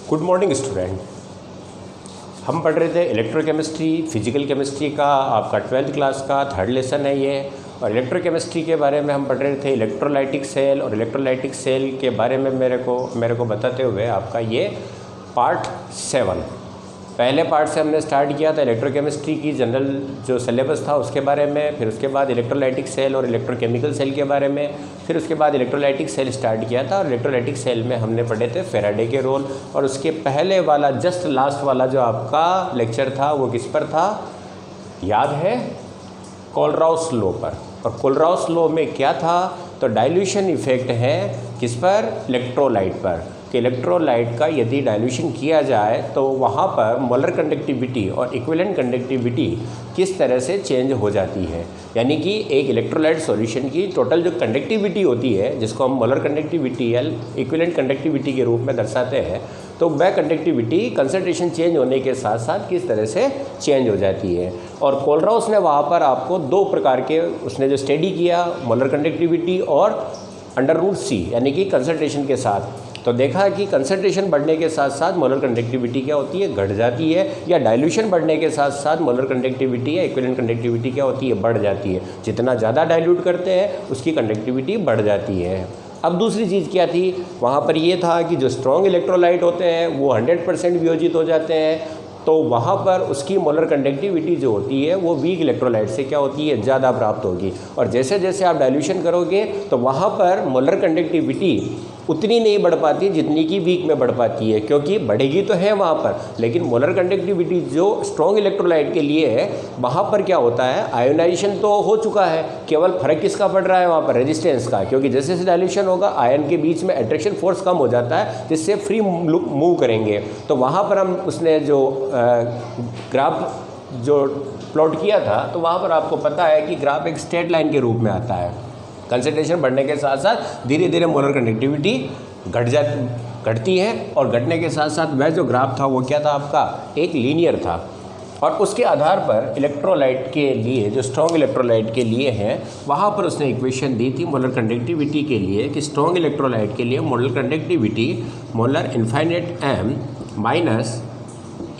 Good morning student. हम पढ़ रहे थे इलेक्ट्रोकेमिस्ट्री, फिजिकल केमिस्ट्री का आपका 12th क्लास का 3rd लेसन है ये। और इलेक्ट्रोकेमिस्ट्री के बारे में हम पढ़ रहे थे इलेक्ट्रोलाइटिक सेल, और इलेक्ट्रोलाइटिक सेल के बारे में मेरे को बताते हुए आपका ये पार्ट 7 पहले पार्ट से हमने स्टार्ट किया था इलेक्ट्रोकेमिस्ट्री की जनरल जो सिलेबस था उसके बारे में, फिर उसके बाद इलेक्ट्रोलाइटिक सेल और इलेक्ट्रोकेमिकल सेल के बारे में, फिर उसके बाद इलेक्ट्रोलाइटिक सेल स्टार्ट किया था। और इलेक्ट्रोलाइटिक सेल में हमने पढ़े थे फैराडे के रोल, और उसके पहले वाला जस्ट लास्ट वाला जो आपका लेक्चर था वो किस पर था याद है? कोलराउस लॉ पर। और कोलराउस लॉ में क्या था? तो डाइल्यूशन इफेक्ट है किस पर? इलेक्ट्रोलाइट पर। कि इलेक्ट्रोलाइट का यदि डाइल्यूशन किया जाए तो वहाँ पर मोलर कंडक्टिविटी और इक्विवेलेंट कंडक्टिविटी किस तरह से चेंज हो जाती है। यानी कि एक इलेक्ट्रोलाइट सॉल्यूशन की टोटल जो कंडक्टिविटी होती है, जिसको हम मोलर कंडक्टिविटी या इक्विवेलेंट कंडक्टिविटी के रूप में दर्शाते हैं, तो वह कंडक्टिविटी कंसंट्रेशन चेंज होने के साथ साथ किस तरह से चेंज हो जाती है। और कोलराउस ने वहाँ पर आपको दो प्रकार के उसने जो स्टडी किया, मोलर कंडक्टिविटी और √C यानी कि कंसंट्रेशन के साथ, तो देखा कि कंसंट्रेशन बढ़ने के साथ साथ मोलर कंडक्टिविटी क्या होती है? घट जाती है। या डाइल्यूशन बढ़ने के साथ साथ मोलर कंडक्टिविटी या इक्विवेलेंट कंडक्टिविटी क्या होती है? बढ़ जाती है। जितना ज़्यादा डाइल्यूट करते हैं उसकी कंडक्टिविटी बढ़ जाती है। अब दूसरी चीज़ क्या थी वहाँ पर? ये था कि जो स्ट्रॉन्ग इलेक्ट्रोलाइट होते हैं वो 100% वियोजित हो जाते हैं, तो वहाँ पर उसकी मोलर कंडक्टिविटी जो होती है वो वीक इलेक्ट्रोलाइट से क्या होती है? ज़्यादा प्राप्त होगी। और जैसे जैसे आप डाइल्यूशन करोगे तो वहाँ पर मोलर कंडक्टिविटी उतनी नहीं बढ़ पाती जितनी कि वीक में बढ़ पाती है, क्योंकि बढ़ेगी तो है वहाँ पर, लेकिन मोलर कंडक्टिविटी जो स्ट्रॉन्ग इलेक्ट्रोलाइट के लिए है वहाँ पर क्या होता है? आयोनाइजेशन तो हो चुका है, केवल फर्क किसका पड़ रहा है वहाँ पर? रेजिस्टेंस का। क्योंकि जैसे जैसे डाइल्यूशन होगा आयन के बीच में अट्रैक्शन फोर्स कम हो जाता है, जिससे फ्री मूव करेंगे। तो वहाँ पर हम उसने जो ग्राफ जो प्लॉट किया था, तो वहाँ पर आपको पता है कि ग्राफ एक स्ट्रेट लाइन के रूप में आता है। कंसंट्रेशन बढ़ने के साथ साथ धीरे धीरे मोलर कंडक्टिविटी घटती है, और घटने के साथ साथ वह जो ग्राफ था वो क्या था आपका? एक लीनियर था। और उसके आधार पर इलेक्ट्रोलाइट के लिए, जो स्ट्रॉन्ग इलेक्ट्रोलाइट के लिए हैं, वहाँ पर उसने इक्वेशन दी थी मोलर कंडक्टिविटी के लिए कि स्ट्रॉन्ग इलेक्ट्रोलाइट के लिए molar conductivity molar infinite m minus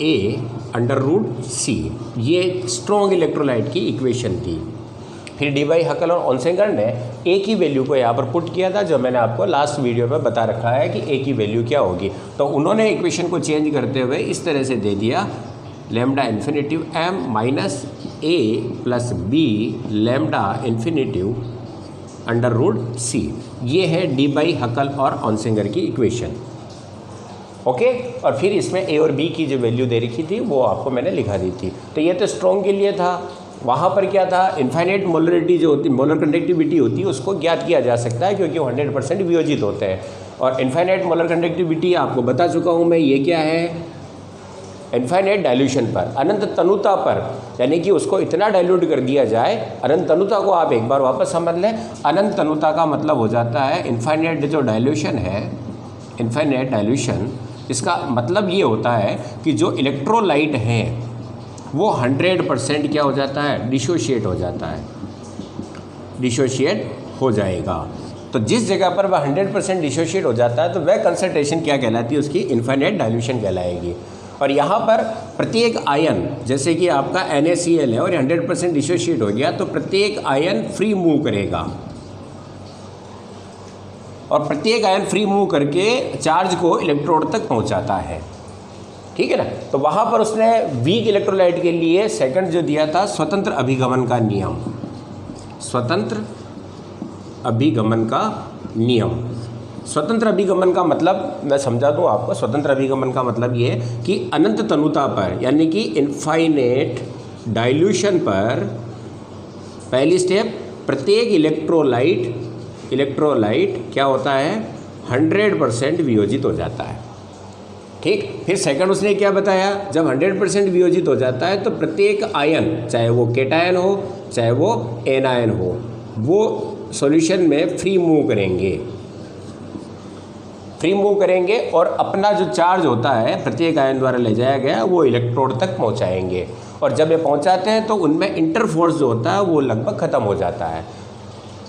a√C, ये स्ट्रॉन्ग इलेक्ट्रोलाइट की इक्वेशन थी। फिर डी हकल और ऑनसेंगर ने ए की वैल्यू को यहाँ पर पुट किया था, जो मैंने आपको लास्ट वीडियो में बता रखा है कि ए की वैल्यू क्या होगी। तो उन्होंने इक्वेशन को चेंज करते हुए इस तरह से दे दिया lambda infinitive m minus a plus b lambda infinitive √C। ये है डी हकल और ऑनसेंगर की इक्वेशन। ओके। और फिर इसमें a और b की जो वैल्यू दे रखी थी वो आपको मैंने लिखा दी थी। तो ये तो स्ट्रॉन्ग के लिए था। वहाँ पर क्या था? इन्फाइनाइट मोलरिटी जो होती, मोलर कंडक्टिविटी होती है, उसको ज्ञात किया जा सकता है क्योंकि वो 100% वियोजित होते हैं। और इन्फाइनाइट मोलर कंडक्टिविटी आपको बता चुका हूँ मैं, ये क्या है? इन्फाइनाइट डाइल्यूशन पर, अनंत तनुता पर, यानी कि उसको इतना डाइल्यूट कर दिया जाए। अनंत तनुता को आप एक बार वापस समझ लें। अनंत तनुता का मतलब हो जाता है इन्फाइनाइट जो डाइल्यूशन है, इन्फाइनाइट डाइल्यूशन, इसका मतलब ये होता है कि जो इलेक्ट्रोलाइट हैं वो 100% क्या हो जाता है? डिसोशिएट हो जाता है, डिसोशिएट हो जाएगा। तो जिस जगह पर वह 100% डिसोशिएट हो जाता है तो वह कंसंट्रेशन क्या कहलाती है? उसकी इन्फाइनाइट डाइल्यूशन कहलाएगी। और यहाँ पर प्रत्येक आयन, जैसे कि आपका NaCl है और 100% डिसोशिएट हो गया, तो प्रत्येक आयन फ्री मूव करेगा, और प्रत्येक आयन फ्री मूव करके चार्ज को इलेक्ट्रोड तक पहुँचाता है। ठीक है ना? तो वहाँ पर उसने वीक इलेक्ट्रोलाइट के लिए सेकंड जो दिया था, स्वतंत्र अभिगमन का नियम। स्वतंत्र अभिगमन का नियम। स्वतंत्र अभिगमन का मतलब मैं समझा दूँ आपको। स्वतंत्र अभिगमन का मतलब ये है कि अनंत तनुता पर, यानी कि इनफाइनेट डाइल्यूशन पर, पहली स्टेप, प्रत्येक इलेक्ट्रोलाइट क्या होता है? 100% वियोजित हो जाता है। ठीक। फिर सेकंड उसने क्या बताया? जब 100% वियोजित हो जाता है तो प्रत्येक आयन, चाहे वो केटायन हो चाहे वो एनायन हो, वो सॉल्यूशन में फ्री मूव करेंगे और अपना जो चार्ज होता है प्रत्येक आयन द्वारा ले जाया गया वो इलेक्ट्रोड तक पहुंचाएंगे। और जब ये पहुंचाते हैं तो उनमें इंटरफोर्स जो होता है वो लगभग ख़त्म हो जाता है।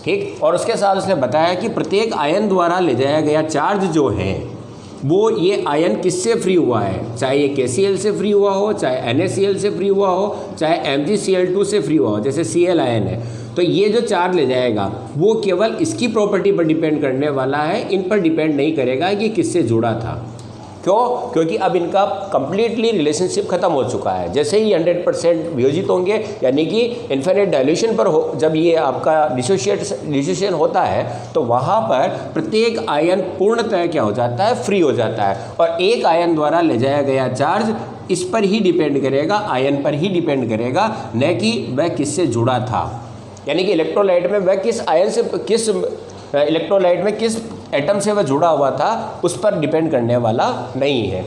ठीक। और उसके साथ उसने बताया कि प्रत्येक आयन द्वारा ले जाया गया चार्ज जो है वो ये आयन किससे फ्री हुआ है, चाहे ये KCl से फ्री हुआ हो, चाहे NaCl से फ्री हुआ हो, चाहे MgCl2 से फ्री हुआ हो, जैसे Cl आयन है, तो ये जो चार्ज ले जाएगा वो केवल इसकी प्रॉपर्टी पर डिपेंड करने वाला है, इन पर डिपेंड नहीं करेगा कि किससे जुड़ा था। क्यों? क्योंकि अब इनका कंप्लीटली रिलेशनशिप खत्म हो चुका है। जैसे ही 100% वियोजित होंगे, यानी कि इन्फिनिट डायल्यूशन पर हो, जब ये आपका डिसोसिएशन होता है तो वहाँ पर प्रत्येक आयन पूर्णतः क्या हो जाता है, फ्री हो जाता है, और एक आयन द्वारा ले जाया गया चार्ज इस पर ही डिपेंड करेगा, आयन पर ही डिपेंड करेगा, न कि वह किससे जुड़ा था। यानी कि इलेक्ट्रोलाइट में वह किस आयन से, किस इलेक्ट्रोलाइट में किस एटम से वह जुड़ा हुआ था उस पर डिपेंड करने वाला नहीं है।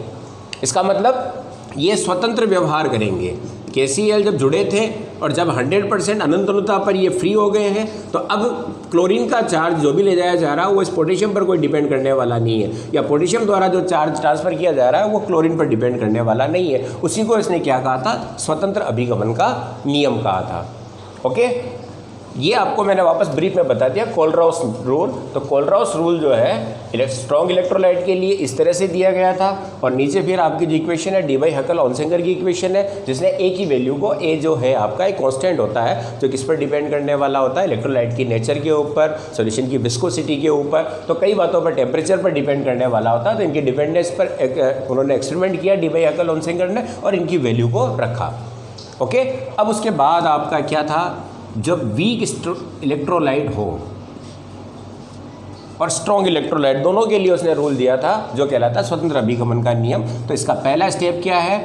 इसका मतलब ये स्वतंत्र व्यवहार करेंगे। KCl जब जुड़े थे और जब 100% अनंतता पर ये फ्री हो गए हैं, तो अब क्लोरीन का चार्ज जो भी ले जाया जा रहा है वो इस पोटेशियम पर कोई डिपेंड करने वाला नहीं है, या पोटेशियम द्वारा जो चार्ज ट्रांसफ़र किया जा रहा है वो क्लोरीन पर डिपेंड करने वाला नहीं है। उसी को इसने क्या कहा था, स्वतंत्र अभिगमन का नियम कहा था। ओके, ये आपको मैंने वापस ब्रीफ में बता दिया कोलराउस रूल। तो कोलराउस रूल जो है स्ट्रॉन्ग इलेक्ट्रोलाइट के लिए इस तरह से दिया गया था, और नीचे फिर आपकी जो इक्वेशन है डी-बाई-हकल-ऑनसेंगर की इक्वेशन है, जिसने ए की वैल्यू को, ए जो है आपका एक कांस्टेंट होता है जो किस पर डिपेंड करने वाला होता है, इलेक्ट्रोलाइट की नेचर के ऊपर, सॉल्यूशन की विस्कोसिटी के ऊपर, तो कई बातों पर, टेम्परेचर पर डिपेंड करने वाला होता है। तो इनकी डिपेंडेंस पर उन्होंने एक्सपेरिमेंट किया डी-बाई-हकल-ऑनसेंगर ने, और इनकी वैल्यू को रखा। ओके, अब उसके बाद आपका क्या था, जब वीक इलेक्ट्रोलाइट हो और स्ट्रॉन्ग इलेक्ट्रोलाइट, दोनों के लिए उसने रूल दिया था जो कहलाता है स्वतंत्र अभिगमन का नियम। तो इसका पहला स्टेप क्या है,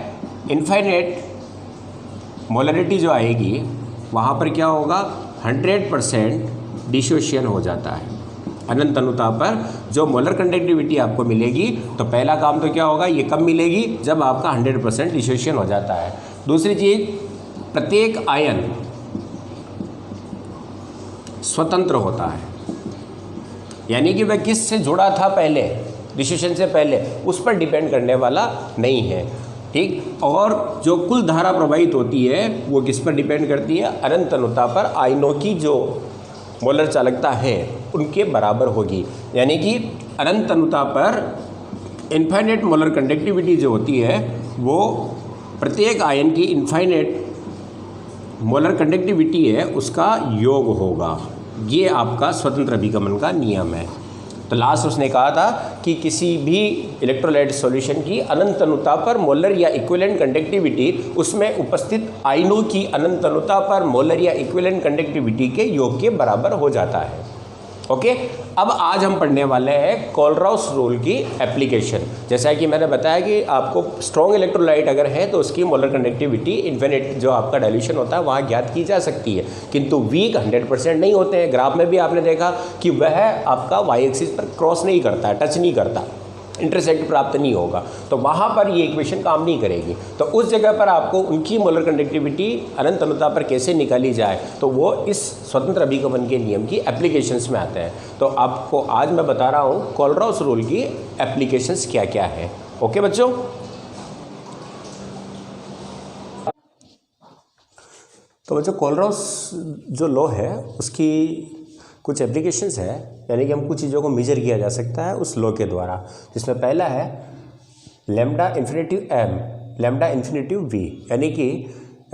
इनफाइनाइट मोलरिटी जो आएगी वहाँ पर क्या होगा, 100% डिसोसिएशन हो जाता है। अनंत अनुता पर जो मोलर कंडक्टिविटी आपको मिलेगी, तो पहला काम तो क्या होगा, ये कब मिलेगी, जब आपका 100% डिसोसिएशन हो जाता है। दूसरी चीज़, प्रत्येक आयन स्वतंत्र होता है, यानी कि वह किस से जुड़ा था पहले, डिसोसिएशन से पहले, उस पर डिपेंड करने वाला नहीं है। ठीक, और जो कुल धारा प्रवाहित होती है वो किस पर डिपेंड करती है, अनंत अनुता पर आयनों की जो मोलर चालकता है उनके बराबर होगी। यानी कि अनंत अनुता पर इनफाइनाइट मोलर कंडक्टिविटी जो होती है वो प्रत्येक आयन की इनफाइनाइट मोलर कंडक्टिविटी है उसका योग होगा। ये आपका स्वतंत्र अभिगमन का नियम है। तो लास्ट उसने कहा था कि किसी भी इलेक्ट्रोलाइट सॉल्यूशन की अनंत अनुता पर मोलर या इक्विवेलेंट कंडक्टिविटी उसमें उपस्थित आयनों की अनंत अनुता पर मोलर या इक्विवेलेंट कंडक्टिविटी के योग के बराबर हो जाता है। ओके, अब आज हम पढ़ने वाले हैं कोलराउस रूल की एप्लीकेशन। जैसा कि मैंने बताया कि आपको स्ट्रॉन्ग इलेक्ट्रोलाइट अगर है तो उसकी मोलर कंडक्टिविटी इन्फिनिट जो आपका डाइल्यूशन होता है वहाँ ज्ञात की जा सकती है, किंतु वीक 100% नहीं होते हैं। ग्राफ में भी आपने देखा कि वह आपका वाई एक्सिस पर क्रॉस नहीं करता है, टच नहीं करता, इंटरसेक्ट प्राप्त नहीं होगा, तो वहाँ पर ये इक्वेशन काम नहीं करेगी। तो उस जगह पर आपको उनकी मोलर कंडक्टिविटी अनंत अनुता पर कैसे निकाली जाए, तो वो इस स्वतंत्र अभिगमन के नियम की एप्लीकेशंस में आते हैं। तो आपको आज मैं बता रहा हूँ कोलराउस रूल की एप्लीकेशंस क्या क्या है। ओके बच्चों, तो बच्चों कोलराउस जो लॉ है उसकी कुछ एप्लीकेशंस है, यानी कि हम कुछ चीज़ों को मेजर किया जा सकता है उस लॉ के द्वारा, जिसमें पहला है lambda infinitive M lambda infinitive V, यानी कि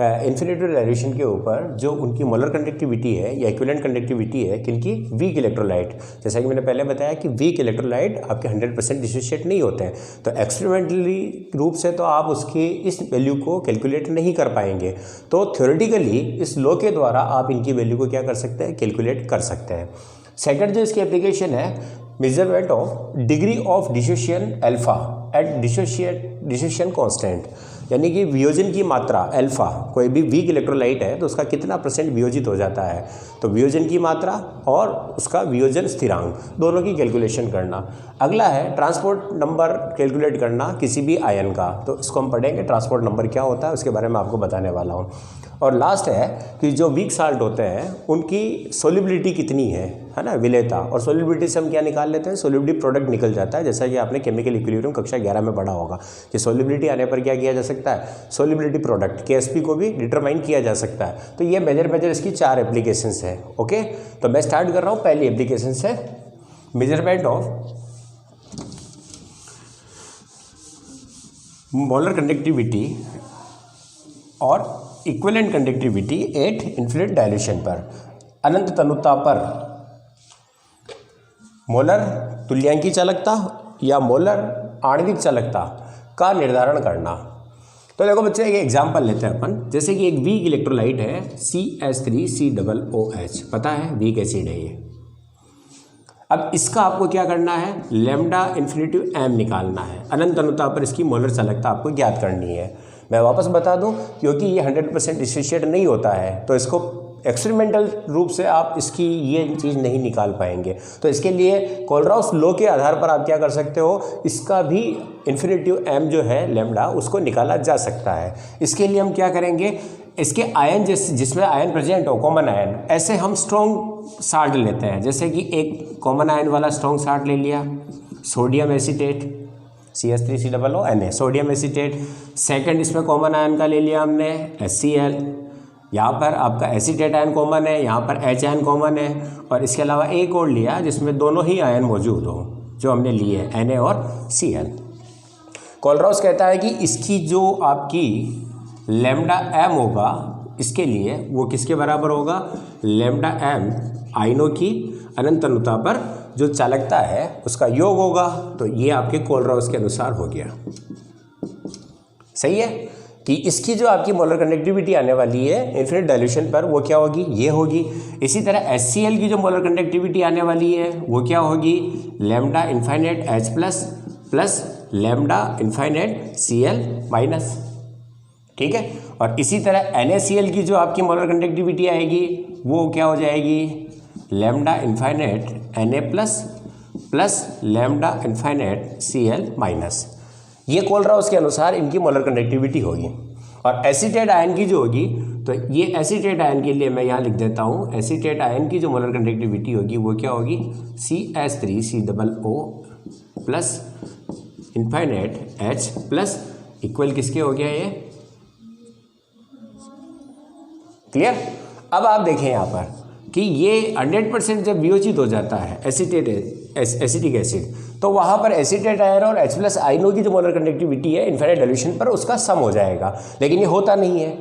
इन्फिनिटिव डायल्यूशन के ऊपर जो उनकी मोलर कंडक्टिविटी है या इक्विवेलेंट कंडक्टिविटी है किनकी, वीक इलेक्ट्रोलाइट। जैसा कि मैंने पहले बताया कि वीक इलेक्ट्रोलाइट आपके 100% डिसोसिएट नहीं होते हैं, तो एक्सपेरिमेंटली रूप से तो आप उसकी इस वैल्यू को कैलकुलेट नहीं कर पाएंगे। तो थ्योरेटिकली इस लॉ के द्वारा आप इनकी वैल्यू को क्या कर सकते हैं, कैलकुलेट कर सकते हैं। सेकंड जो इसकी एप्लीकेशन है, measurement of degree of dissociation alpha at dissociation constant, यानी कि वियोजन की मात्रा अल्फा, कोई भी वीक इलेक्ट्रोलाइट है तो उसका कितना % वियोजित हो जाता है, तो वियोजन की मात्रा और उसका वियोजन स्थिरांक दोनों की कैलकुलेशन करना। अगला है ट्रांसपोर्ट नंबर कैलकुलेट करना किसी भी आयन का, तो इसको हम पढ़ेंगे ट्रांसपोर्ट नंबर क्या होता है उसके बारे में आपको बताने वाला हूँ। और लास्ट है कि जो वीक साल्ट होते हैं उनकी सोल्युबिलिटी कितनी है ना, विलेयता, और सोल्युबिलिटी से हम क्या निकाल लेते हैं, सोल्युबिलिटी प्रोडक्ट निकल जाता है। जैसा कि आपने केमिकल इक्विलिब्रियम कक्षा 11 में पढ़ा होगा कि सोल्युबिलिटी आने पर क्या किया जा सकता है, सोल्युबिलिटी प्रोडक्ट KSP को भी डिटरमाइन किया जा सकता है। तो ये मेजर इसकी 4 एप्लीकेशंस है। ओके, तो मैं स्टार्ट कर रहा हूँ। पहली एप्लीकेशन से मेजरमेंट ऑफ मोलर कंडक्टिविटी और equivalent conductivity eight infinite dilution पर, अनंत तनुता पर मोलर तुल्यांकी चालकता या मोलर आणविक चालकता का निर्धारण करना। तो देखो बच्चे एक एग्जांपल लेते हैं अपन, जैसे कि एक वीक इलेक्ट्रोलाइट है CH3COOH, पता है वीक एसिड है ये। अब इसका आपको क्या करना है, लैम्डा इन्फिनिटिव m निकालना है, अनंत तनुता पर इसकी मोलर चालकता आपको ज्ञात करनी है। मैं वापस बता दूं, क्योंकि ये 100% डिसोशिएट नहीं होता है तो इसको एक्सपेरिमेंटल रूप से आप इसकी ये चीज़ नहीं निकाल पाएंगे। तो इसके लिए कोलराउस लॉ के आधार पर आप क्या कर सकते हो, इसका भी इन्फिनिटिव m जो है लैम्डा उसको निकाला जा सकता है। इसके लिए हम क्या करेंगे, इसके आयन जिसमें आयन प्रेजेंट हो, कॉमन आयन, ऐसे हम स्ट्रॉन्ग साल्ट लेते हैं। जैसे कि एक कॉमन आयन वाला स्ट्रॉन्ग साल्ट ले लिया, sodium acetate CH3COONA, sodium acetate. Second इसमें कॉमन आयन का ले लिया हमने HCl, यहाँ पर आपका एसीटेट आयन कॉमन है, यहाँ पर H आयन कॉमन है, और इसके अलावा एक और लिया जिसमें दोनों ही आयन मौजूद हो, जो हमने लिए Na और Cl। कोलराउस कहता है कि इसकी जो आपकी लैम्डा m होगा, इसके लिए वो किसके बराबर होगा, लैम्डा m आयनों की अनंत तनुता पर जो चालकता है उसका योग होगा। तो ये आपके कोलराउस के अनुसार हो गया। सही है कि इसकी जो आपकी मोलर कंडक्टिविटी आने वाली है इन्फिनिट डायल्यूशन पर वो क्या होगी, ये होगी। इसी तरह HCl की जो मोलर कंडक्टिविटी आने वाली है वो क्या होगी, lambda infinite H plus lambda infinite Cl minus. ठीक है, और इसी तरह NaCl की जो आपकी मोलर कंडक्टिविटी आएगी वो क्या हो जाएगी, lambda infinite Na plus lambda infinite Cl minus. ये कोलराउस के अनुसार इनकी मोलर कंडक्टिविटी होगी। और एसीटेट आयन की जो होगी, तो ये एसीटेट आयन के लिए मैं यहाँ लिख देता हूँ, एसीटेट आयन की जो मोलर कंडक्टिविटी होगी वो क्या होगी, CH3COO plus infinite H plus equal किसके हो गया ये, क्लियर। अब आप देखें यहाँ पर कि ये 100% जब वियोजित हो जाता है एसिटिक एसिड, तो वहाँ पर एसीटेट आयन और H प्लस आयनों की जो मोलर कंडक्टिविटी है इन्फिनिट डायल्यूशन पर उसका सम हो जाएगा, लेकिन ये होता नहीं है।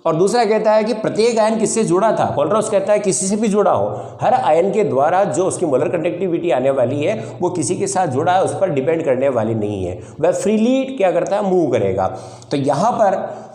और दूसरा कहता है कि प्रत्येक आयन किससे जुड़ा था, कोलराउस कहता है किसी से भी जुड़ा हो, हर आयन के द्वारा जो उसकी मोलर कंडक्टिविटी आने वाली है वो किसी के साथ जुड़ा है, उस पर डिपेंड करने वाली नहीं है, वह फ्रीली क्या करता है, मूव करेगा। तो यहाँ पर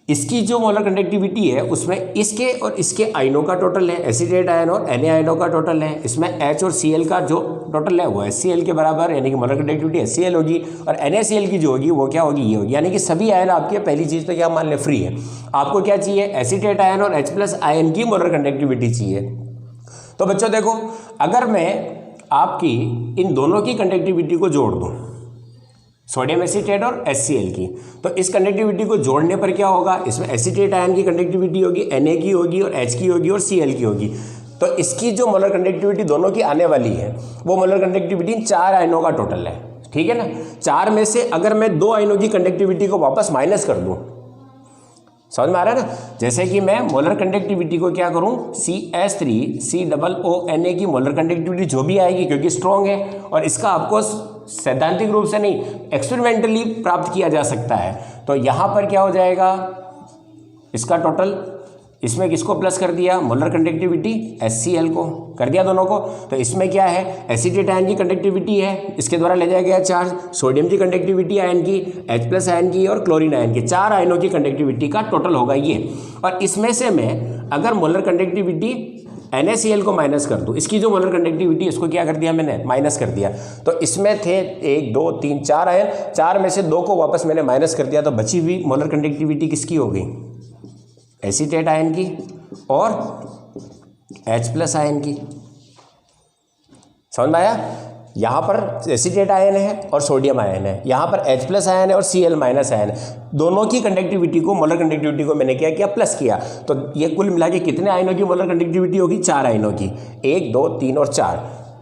इसकी जो मोलर कंडक्टिविटी है उसमें इसके और इसके आयनों का टोटल है, एसीटेट आयन और Na आयनों का टोटल है, इसमें H और Cl का जो टोटल है वो HCl के बराबर, यानी कि मोलर कंडक्टिविटी HCl होगी, और NaCl की जो होगी वो क्या होगी, ये होगी। यानी कि सभी आयन आपके, पहली चीज़ तो क्या मान लें, फ्री है। आपको क्या चाहिए, एसीटेट आयन और H प्लस आयन की मोलर कंडक्टिविटी चाहिए। तो बच्चों देखो, अगर मैं आपकी इन दोनों की कंडक्टिविटी को जोड़ दूँ, सोडियम एसीटेट और HCl की, तो इस कंडक्टिविटी को जोड़ने पर क्या होगा, इसमें एसीटेट आयन की कंडक्टिविटी होगी, Na की होगी और H की होगी और Cl की होगी। तो इसकी जो मोलर कंडक्टिविटी दोनों की आने वाली है वो मोलर कंडक्टिविटी इन 4 आयनों का टोटल है। ठीक है ना, 4 में से अगर मैं 2 आयनों की कंडक्टिविटी को वापस माइनस कर दूँ, समझ में आ रहा है ना। जैसे कि मैं मोलर कंडक्टिविटी को क्या करूं, CH3COONA की मोलर कंडक्टिविटी जो भी आएगी, क्योंकि स्ट्रॉन्ग है और इसका आपको सैद्धांतिक रूप से नहीं एक्सपेरिमेंटली प्राप्त किया जा सकता है, तो यहाँ पर क्या हो जाएगा, इसका टोटल, इसमें किसको प्लस कर दिया, मोलर कंडक्टिविटी HCl को कर दिया दोनों को। तो इसमें क्या है, एसीटेट आयन की कंडक्टिविटी है, इसके द्वारा ले जाया गया चार्ज, सोडियम की कंडक्टिविटी आयन की, H प्लस आयन की और क्लोरीन आयन की, 4 आयनों की कंडक्टिविटी का टोटल होगा ये। और इसमें से मैं अगर मोलर कंडक्टिविटी NaCl को माइनस कर दूँ, इसकी जो मोलर कंडक्टिविटी इसको क्या कर दिया मैंने, माइनस कर दिया। तो इसमें थे 1 2 3 4 आयन, 4 में से 2 को वापस मैंने माइनस कर दिया, तो बची हुई मोलर कंडक्टिविटी किसकी हो गई, एसीटेट आयन की और H प्लस आयन की। समझ में आया, यहाँ पर एसीटेट आयन है और सोडियम आयन है, यहाँ पर H प्लस आयन है और Cl माइनस आयन है, दोनों की कंडक्टिविटी को, मोलर कंडक्टिविटी को मैंने क्या किया, प्लस किया। तो ये कुल मिला के कितने आयनों की मोलर कंडक्टिविटी होगी, 4 आयनों की, 1 2 3 और 4।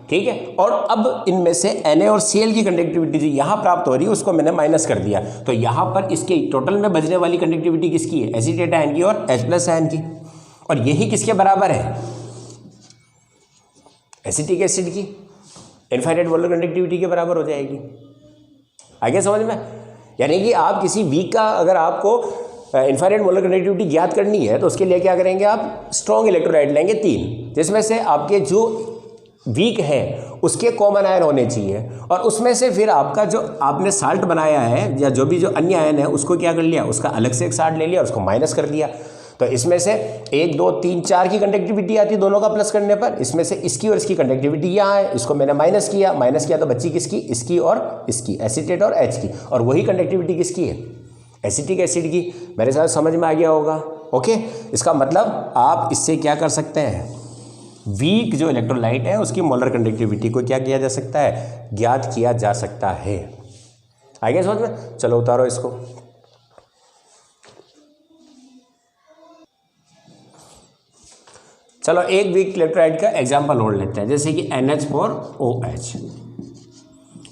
ठीक है, और अब इनमें से Na और Cl की कंडक्टिविटी जो यहाँ प्राप्त हो रही है उसको मैंने माइनस कर दिया, तो यहाँ पर इसके टोटल में बचने वाली कंडक्टिविटी किसकी है, एसीटेट आयन की और H प्लस आयन की। और यही किसके बराबर है, एसिटिक एसिड की इनफाइनाइट मोलर कंडक्टिविटी के बराबर हो जाएगी। आगे समझ में, यानी कि आप किसी वीक का अगर आपको इनफाइनाइट मोलर कंडक्टिविटी ज्ञात करनी है तो उसके लिए क्या करेंगे, आप स्ट्रॉन्ग इलेक्ट्रोलाइट लेंगे 3, जिसमें से आपके जो वीक है उसके कॉमन आयन होने चाहिए, और उसमें से फिर आपका जो आपने साल्ट बनाया है या जो भी जो अन्य आयन है उसको क्या कर लिया, उसका अलग से एक साल्ट ले लिया और उसको माइनस कर दिया। तो इसमें से 1 2 3 4 की कंडक्टिविटी आती है दोनों का प्लस करने पर, इसमें से इसकी और इसकी कंडक्टिविटी यहाँ है, इसको मैंने माइनस किया तो बच्ची किसकी, इसकी और इसकी, एसीटेट और H की, और वही कंडक्टिविटी किसकी है, एसिटिक एसिड की। मेरे साथ समझ में आ गया होगा। ओके, इसका मतलब आप इससे क्या कर सकते हैं, वीक जो इलेक्ट्रोलाइट है उसकी मोलर कंडक्टिविटी को क्या किया जा सकता है, ज्ञात किया जा सकता है। आ गया समझ में? चलो उतारो इसको। चलो एक वीक इलेक्ट्रोलाइट का एग्जांपल और लेते हैं, जैसे कि NH4OH।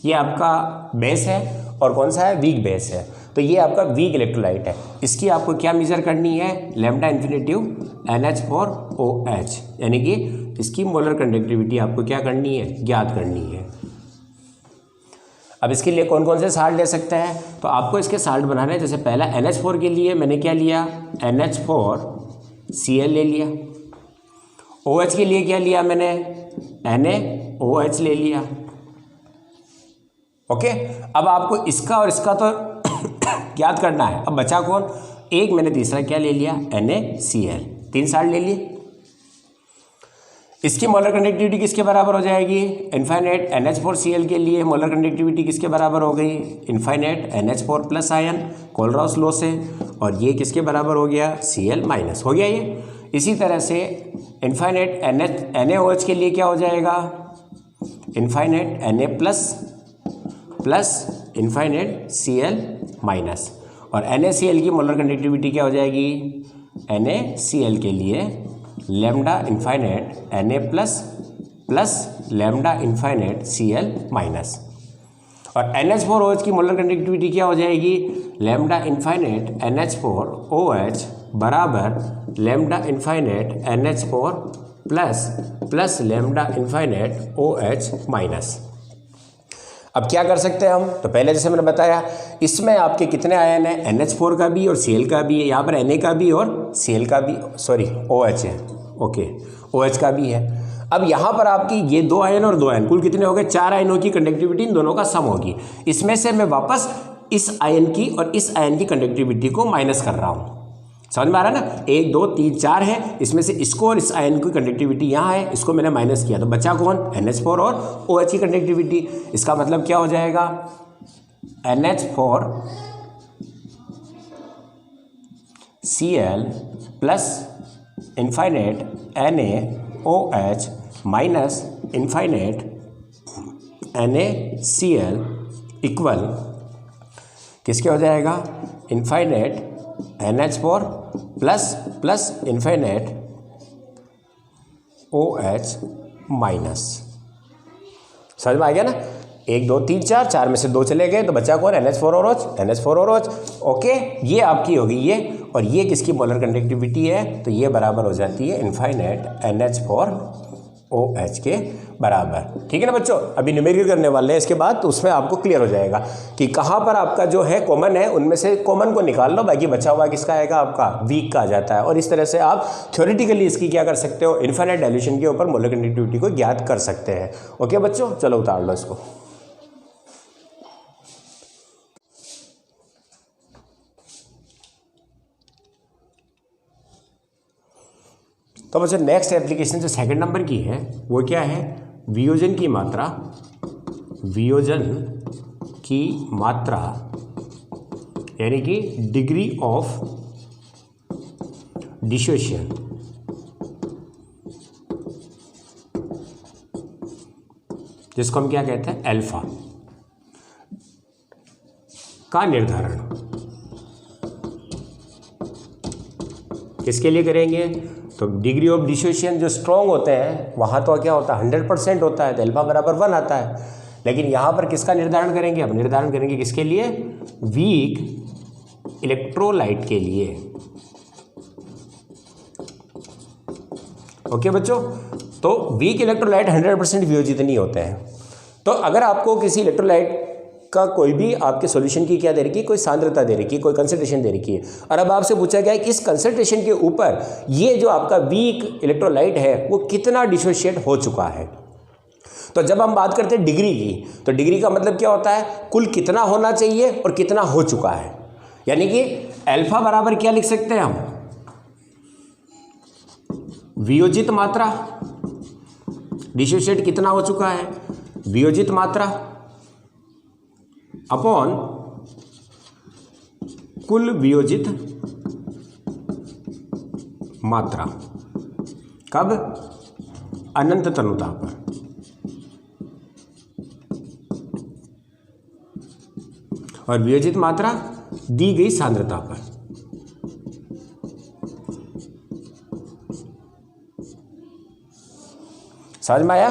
ये आपका बेस है और कौन सा है, वीक बेस है। तो ये आपका वीक इलेक्ट्रोलाइट है, इसकी आपको क्या मेजर करनी है, लैम्डा इन्फिनिटिव NH4OH, यानी कि इसकी मोलर कंडक्टिविटी आपको क्या करनी है, ज्ञात करनी है। अब इसके लिए कौन कौन से साल्ट ले सकते हैं, तो आपको इसके साल्ट बनाने हैं। जैसे पहला NH4 के लिए मैंने क्या लिया, NH4Cl ले लिया। OH के लिए क्या लिया मैंने, NaOH ले लिया। ओके, अब आपको इसका और इसका तो ज्ञात करना है। अब बचा कौन, एक मैंने तीसरा क्या ले लिया, NaCl, 3 साल्ट ले लिए। इसकी मोलर कंडक्टिविटी किसके बराबर हो जाएगी, इनफाइनाइट NH4Cl के लिए मोलर कंडक्टिविटी किसके बराबर हो गई, infinite NH4 plus ion Kohlrausch law से, और ये किसके बराबर हो गया, Cl माइनस हो गया ये। इसी तरह से इनफाइनाइट NaOH के लिए क्या हो जाएगा, infinite Na plus infinite Cl minus, और NaCl की मोलर कंडक्टिविटी क्या हो जाएगी, NaCl के लिए lambda infinite Na plus lambda infinite Cl minus, और NH4OH की मोलर कंडक्टिविटी क्या हो जाएगी, लैम्डा इनफाइनाइट NH4OH बराबर lambda infinite NH4 plus lambda infinite OH minus. अब क्या कर सकते हैं हम, तो पहले जैसे मैंने बताया इसमें आपके कितने आयन हैं, NH4 का भी और Cl का भी है, यहाँ पर Na का भी और Cl का भी, सॉरी OH है, ओके OH का भी है। अब यहाँ पर आपकी ये 2 आयन और 2 आयन कुल कितने हो गए, 4 आयनों की कंडक्टिविटी इन दोनों का सम होगी। इसमें से मैं वापस इस आयन की और इस आयन की कंडक्टिविटी को माइनस कर रहा हूँ। समझ में आ रहा है ना, 1 2 3 4 है, इसमें से इसको और इस आयन की कंडक्टिविटी यहाँ है, इसको मैंने माइनस किया तो बचा कौन, NH4 और OH की कंडक्टिविटी। इसका मतलब क्या हो जाएगा, NH4Cl plus infinite NaOH minus infinite NaCl equal किसके हो जाएगा, infinite NH4 plus infinite OH minus. समझ में आ गया ना, 1 2 3 4 में से 2 चले गए तो बचा कौन, NH4 और OH। ओके, ये आपकी होगी ये, और ये किसकी मोलर कंडक्टिविटी है, तो ये बराबर हो जाती है इनफाइनाइट NH4OH के बराबर। ठीक है ना बच्चों, अभी न्यूमेरिकल करने वाले हैं इसके बाद, तो उसमें आपको क्लियर हो जाएगा कि कहाँ पर आपका जो है कॉमन है, उनमें से कॉमन को निकाल लो, बाकी बचा हुआ किसका आएगा, आपका वीक का आ जाता है। और इस तरह से आप थ्योरेटिकली इसकी क्या कर सकते हो, इनफाइनाइट डाइल्यूशन के ऊपर मोलर कंडक्टिविटी को ज्ञात कर सकते हैं। ओके बच्चों, चलो उतार लो इसको। तो बच्चों नेक्स्ट एप्लीकेशन जो 2nd नंबर की है वो क्या है, वियोजन की मात्रा यानी कि डिग्री ऑफ डिसोसिएशन जिसको हम क्या कहते हैं, अल्फा का निर्धारण किसके लिए करेंगे, तो डिग्री ऑफ डिसोसिएशन जो स्ट्रॉन्ग होते हैं वहाँ तो क्या होता है 100% होता है, तो अल्फा बराबर 1 आता है। लेकिन यहाँ पर किसका निर्धारण करेंगे, अब निर्धारण करेंगे किसके लिए, वीक इलेक्ट्रोलाइट के लिए। ओके बच्चों, तो वीक इलेक्ट्रोलाइट 100% वियोजित नहीं होते हैं। तो अगर आपको किसी इलेक्ट्रोलाइट का कोई भी आपके सॉल्यूशन की क्या दे रखी है, कोई सांद्रता दे रखी है, कोई कंसंट्रेशन दे रखी है, और अब आपसे पूछा गया है कि इस कंसंट्रेशन के ऊपर ये जो आपका वीक इलेक्ट्रोलाइट है वो कितना डिसोशिएट हो चुका है। तो जब हम बात करते हैं डिग्री की, तो डिग्री का मतलब क्या होता है, कुल कितना होना चाहिए और कितना हो चुका है। यानी कि अल्फा बराबर क्या लिख सकते हैं हम, वियोजित मात्रा, डिसोशिएट कितना हो चुका है, वियोजित मात्रा अपॉन कुल वियोजित मात्रा, कब, अनंत तनुता पर। और वियोजित मात्रा दी गई सांद्रता पर। समझ में आया?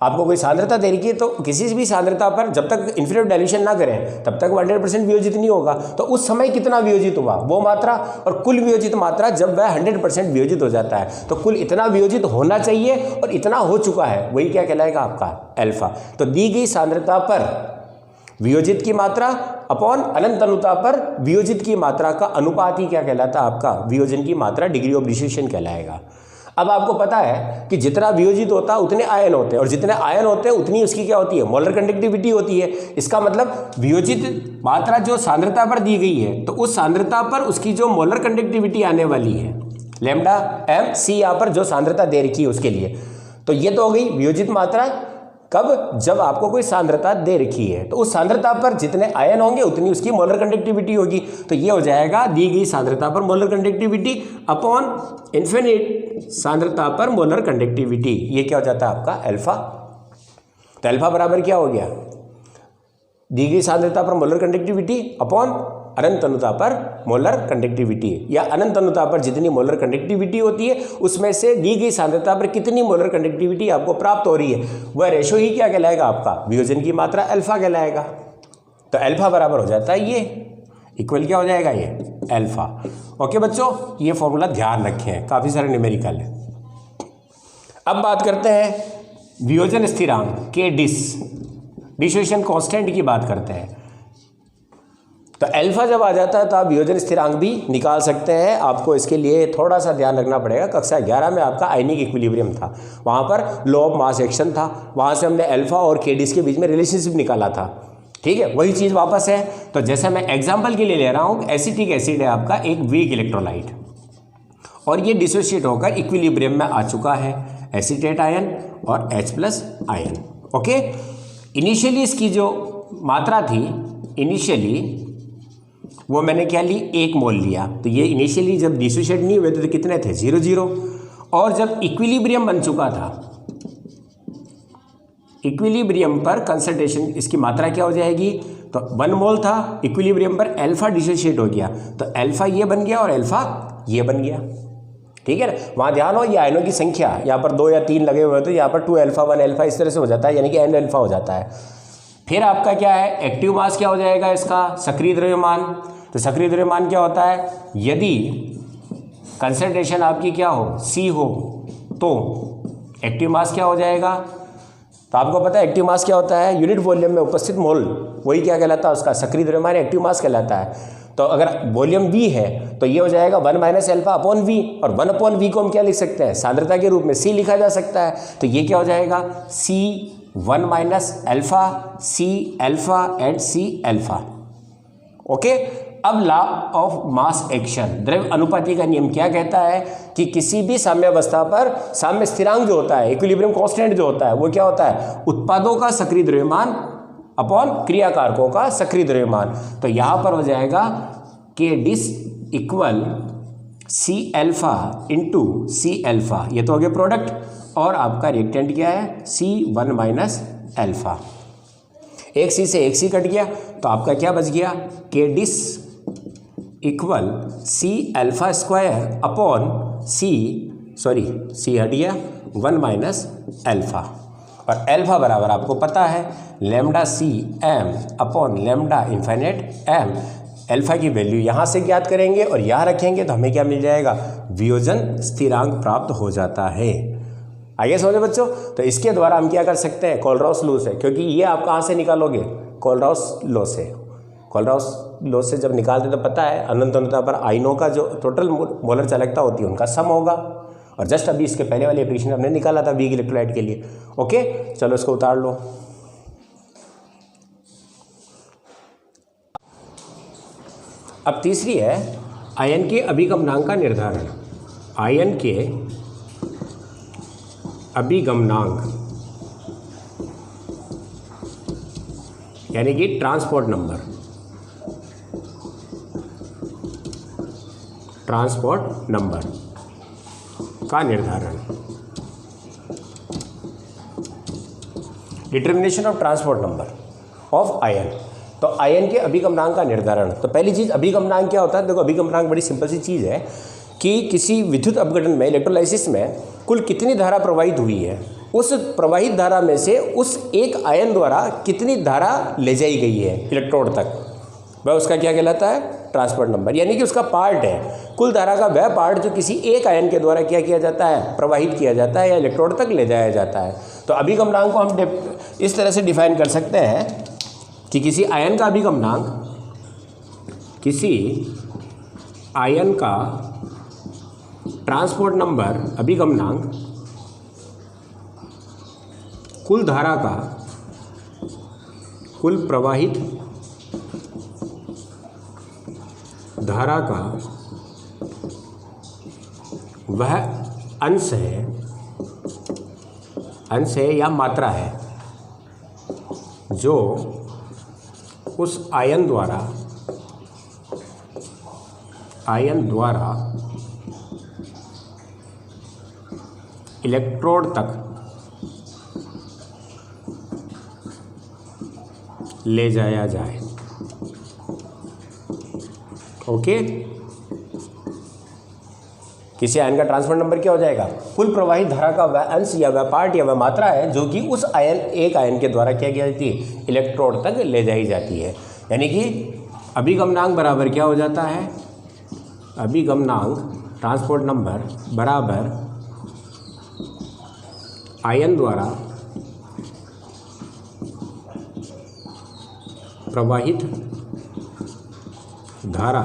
आपको कोई सांद्रता दे रखी है तो किसी भी सांद्रता पर जब तक इन्फिनिट डाइल्यूशन ना करें तब तक 100% वियोजित नहीं होगा। तो उस समय कितना वियोजित हुआ वो मात्रा, और कुल वियोजित मात्रा जब वह 100% वियोजित हो जाता है तो कुल इतना वियोजित होना चाहिए और इतना हो चुका है, वही क्या कहलाएगा आपका अल्फा। तो दी गई सांद्रता पर वियोजित की मात्रा अपॉन अनंत तनुता पर वियोजित की मात्रा का अनुपात ही क्या कहलाता है आपका वियोजन की मात्रा, डिग्री ऑफ डिसोसिएशन कहलाएगा। अब आपको पता है कि जितना वियोजित होता है उतने आयन होते हैं, और जितने आयन होते हैं उतनी उसकी क्या होती है, मोलर कंडक्टिविटी होती है। इसका मतलब वियोजित मात्रा जो सांद्रता पर दी गई है तो उस सांद्रता पर उसकी जो मोलर कंडक्टिविटी आने वाली है लैम्डा एम सी, यहाँ पर जो सांद्रता दे रखी है उसके लिए। तो ये तो हो गई वियोजित मात्रा, कब, जब आपको कोई सांद्रता दे रखी है तो उस सांद्रता पर जितने आयन होंगे उतनी उसकी मोलर कंडक्टिविटी होगी। तो ये हो जाएगा दी गई सांद्रता पर मोलर कंडक्टिविटी अपॉन इन्फिनिट सांद्रता पर मोलर कंडक्टिविटी, ये क्या हो जाता है आपका अल्फा। तो अल्फा बराबर क्या हो गया, दी गई सांद्रता पर मोलर कंडक्टिविटी अपॉन अनंत तनुता पर मोलर कंडक्टिविटी, या अनंत तनुता पर जितनी मोलर कंडक्टिविटी होती है उसमें से दी गई सांद्रता पर कितनी मोलर कंडक्टिविटी आपको प्राप्त हो रही है, वह रेशो ही क्या कहलाएगा आपका वियोजन की मात्रा अल्फा कहलाएगा। तो अल्फा बराबर हो जाता है ये, इक्वल क्या हो जाएगा ये अल्फा। ओके बच्चों, ये फॉर्मूला ध्यान रखें, काफ़ी सारे न्यूमेरिकल है। अब बात करते हैं वियोजन स्थिरांक के डिसोसिएशन कांस्टेंट की बात करते हैं। तो अल्फा जब आ जाता है तो आप वियोजन स्थिरांक भी निकाल सकते हैं। आपको इसके लिए थोड़ा सा ध्यान रखना पड़ेगा, कक्षा 11 में आपका आयनिक इक्विलिब्रियम था, वहाँ पर लॉ ऑफ मास एक्शन था, वहाँ से हमने अल्फा और केडिस के बीच में रिलेशनशिप निकाला था। ठीक है, वही चीज़ वापस है। तो जैसे मैं एग्जाम्पल के लिए ले रहा हूँ, एसिटिक एसिड है आपका एक वीक इलेक्ट्रोलाइट, और ये डिसोशिएट होकर इक्विलिब्रियम में आ चुका है, एसीटेट आयन और H+ आयन। ओके, इनिशियली इसकी जो मात्रा थी, इनिशियली वो मैंने क्या ली, 1 मोल लिया। तो ये इनिशियली जब डिसोशिएट नहीं हुए थे तो कितने थे, 0 और जब इक्विलिब्रियम बन चुका था, इक्विलिब्रियम पर कंसंट्रेशन इसकी मात्रा क्या हो जाएगी, तो 1 मोल था, इक्विलिब्रियम पर अल्फा डिसोशिएट हो गया, तो अल्फा ये बन गया और अल्फा ये बन गया। ठीक है ना, वहाँ ध्यान हो, ये आयनों की संख्या यहाँ पर 2 या 3 लगे हुए हैं तो यहाँ पर 2 अल्फा 1 अल्फा इस तरह से हो जाता है, यानी कि n अल्फा हो जाता है। फिर आपका क्या है, एक्टिव मास क्या हो जाएगा इसका, सक्रिय द्रव्यमान। तो सक्रिय द्रव्यमान क्या होता है, यदि कंसंट्रेशन आपकी क्या हो, C हो, तो एक्टिव मास क्या हो जाएगा। तो आपको पता है एक्टिव मास क्या होता है, यूनिट वॉल्यूम में उपस्थित मोल, वही क्या कहलाता है उसका सक्रिय द्रव्यमान, एक्टिव मास कहलाता है। तो अगर वॉल्यूम V है तो ये हो जाएगा 1 - अल्फा अपॉन V, और 1/V को हम क्या लिख सकते हैं, सांद्रता के रूप में C लिखा जा सकता है। तो ये क्या हो जाएगा, C1 - alpha, C alpha and C alpha. Okay, अब लॉ ऑफ मास एक्शन, द्रव्य अनुपाति का नियम क्या कहता है कि किसी भी साम्यावस्था पर साम्य स्थिरांक जो होता है, इक्विलिब्रियम कांस्टेंट जो होता है, वो क्या होता है, उत्पादों का सक्रिय द्रव्यमान अपॉन क्रियाकारकों का सक्रिय द्रव्यमान। तो यहाँ पर हो जाएगा K dis equal C alpha into C alpha, ये तो हो गया प्रोडक्ट, और आपका रिएक्टेंट क्या है, C1 - अल्फा। एक C से एक C कट गया तो आपका क्या बच गया, K dis equal C alpha square upon C हट गया 1 - अल्फा, और अल्फा बराबर आपको पता है lambda CM upon lambda infinite M। Alpha की वैल्यू यहाँ से ज्ञात करेंगे और यहाँ रखेंगे तो हमें क्या मिल जाएगा, वियोजन स्थिरांक प्राप्त हो जाता है। आगे समझे बच्चों। तो इसके द्वारा हम क्या कर सकते हैं, कोलरॉस लॉ से, क्योंकि ये आप कहाँ से निकालोगे, कोलराउस लॉ से। कोलराउस लॉ से जब निकालते तो पता है अनंत अनंतता पर आयनों का जो टोटल मोलर चालकता होती है उनका सम होगा, और जस्ट अभी इसके पहले वाले इक्वेशन हमने निकाला था वीक इलेक्ट्रोलाइट के लिए। ओके, चलो इसको उतार लो। अब तीसरी है आयन के अभिगमनांक का निर्धारण। आयन के अभिगमनांक यानी कि ट्रांसपोर्ट नंबर, ट्रांसपोर्ट नंबर का निर्धारण। Determination of transport number of ion. तो आयन के अभिगमनांक का निर्धारण। तो पहली चीज़ अभिगमनांक क्या होता है? देखो, अभिगमनांक बड़ी सिंपल सी चीज़ है कि किसी विद्युत अपघटन में, इलेक्ट्रोलाइसिस में कुल कितनी धारा प्रवाहित हुई है, उस प्रवाहित धारा में से उस एक आयन द्वारा कितनी धारा ले जाई गई है इलेक्ट्रोड तक, वह उसका क्या कहलाता है? Transport number. यानी कि उसका पार्ट है, कुल धारा का वह पार्ट जो किसी एक आयन के द्वारा क्या किया जाता है? प्रवाहित किया जाता है या इलेक्ट्रोड तक ले जाया जाता है। तो अभिगमनांक को हम इस तरह से डिफाइन कर सकते हैं कि किसी आयन का अभिगमनांक, किसी आयन का ट्रांसपोर्ट नंबर अभिगमनांक कुल धारा का, कुल प्रवाहित धारा का वह अंश है या मात्रा है जो उस आयन द्वारा इलेक्ट्रोड तक ले जाया जाए। ओके, किसी आयन का ट्रांसपोर्ट नंबर क्या हो जाएगा? कुल प्रवाहित धारा का वह अंश या वह पार्ट या वह मात्रा है जो कि उस एक आयन के द्वारा क्या की जाती है? इलेक्ट्रोड तक ले जाई जाती है। यानी कि अभिगमनांक बराबर क्या हो जाता है? अभिगमनांक ट्रांसपोर्ट नंबर बराबर आयन द्वारा प्रवाहित धारा